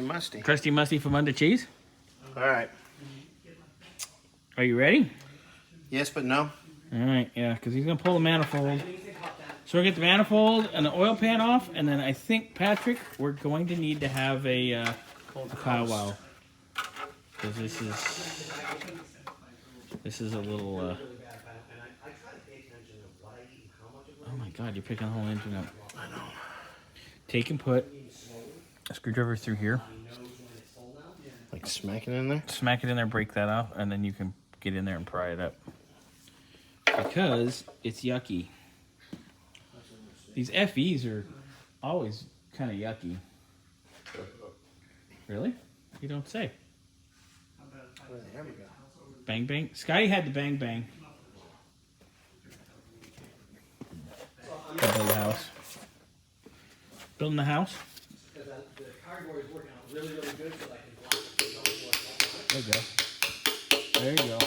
Musty. Crusty musty from under cheese. All right. Are you ready? Yes, but no. All right, yeah, because he's going to pull the manifold. So we'll get the manifold and the oil pan off, and then I think, Patrick, we're going to need to have a powwow. Because this is a little, oh my God, you're picking the whole engine up. I know. Take and put a screwdriver through here. Like smack it in there? Smack it in there, break that off, and then you can get in there and pry it up. Because it's yucky. These FEs are always kind of yucky. Really? You don't say. There we go. Bang bang. Scotty had the bang bang. Build the house. Building the house. There you go. There you go.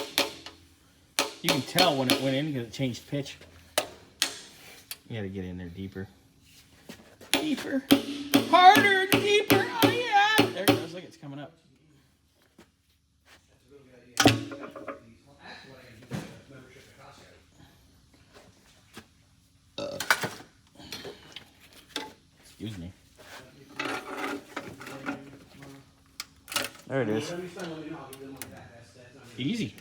You can tell when it went in because it changed pitch. You gotta get in there deeper. Deeper. Harder, deeper. Oh yeah. There it goes. Look, it's coming up. Excuse me. There it is. Easy.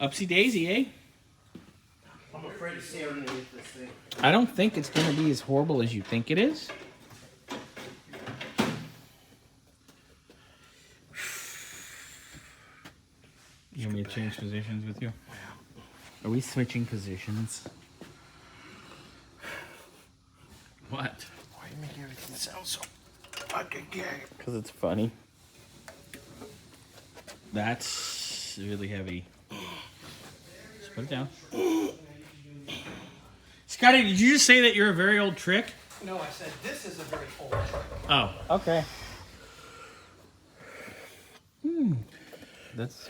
Upsy daisy, eh? I'm afraid to see underneath this thing. I don't think it's going to be as horrible as you think it is. You want me to change positions with you? Are we switching positions? What? Why are you making everything sound so fucking gay? Because it's funny. That's really heavy. Just put it down. Scotty, did you just say that you're a very old trick? No, I said this is a very old trick. Oh, okay. That's...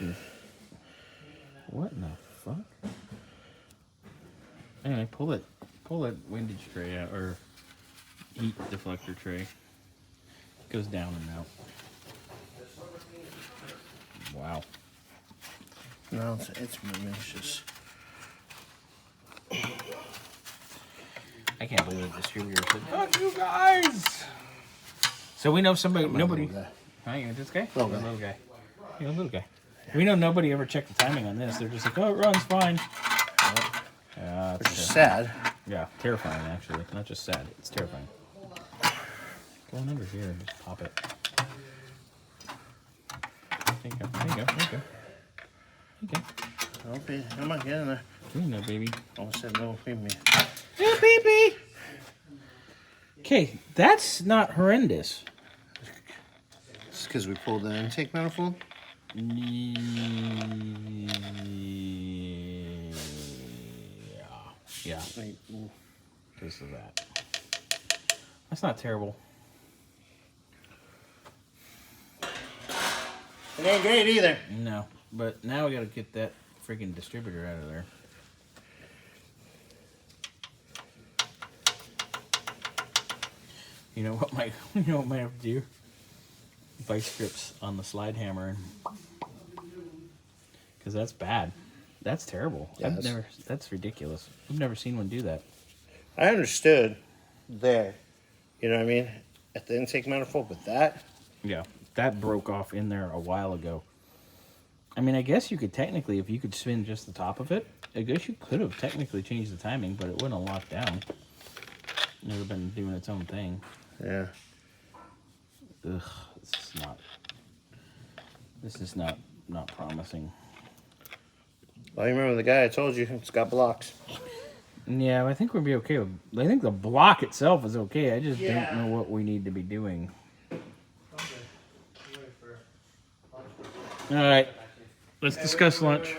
What in the fuck? Anyway, pull that windage tray out, or heat deflector tray. It goes down and out. Wow. No, it's moving. It's just... I can't believe the distributor said, "Fuck you guys!" So we know somebody, nobody... Huh, you know this guy? Little You're a guy. little guy. You're a little guy. We know nobody ever checked the timing on this. They're just like, oh, it runs fine. Yeah, Which is sad. Yeah, terrifying, actually. Not just sad, it's terrifying. Go on over here and just pop it. There you go, there you go, there you go. Okay. Okay, come on, get in there. You know, baby. Almost said no, feed me. Yeah, baby! Okay, that's not horrendous. It's because we pulled the intake manifold? Yeah. Yeah. This is that. That's not terrible. It ain't great either. No, but now we gotta get that freaking distributor out of there. You know what might have to do? Vice grips on the slide hammer, because that's bad. That's terrible. Yeah, that's ridiculous. I've never seen one do that. I understood there. You know what I mean? At the intake manifold, but that? Yeah, that broke off in there a while ago. I mean, I guess you could technically, if you could spin just the top of it, I guess you could have technically changed the timing, but it wouldn't have locked down. It would have been doing its own thing. Yeah. Ugh, this is not promising. Well, you remember the guy I told you, it's got blocks. Yeah, I think we'll be okay with... I think the block itself is okay. I just don't know what we need to be doing. All right. Let's discuss lunch.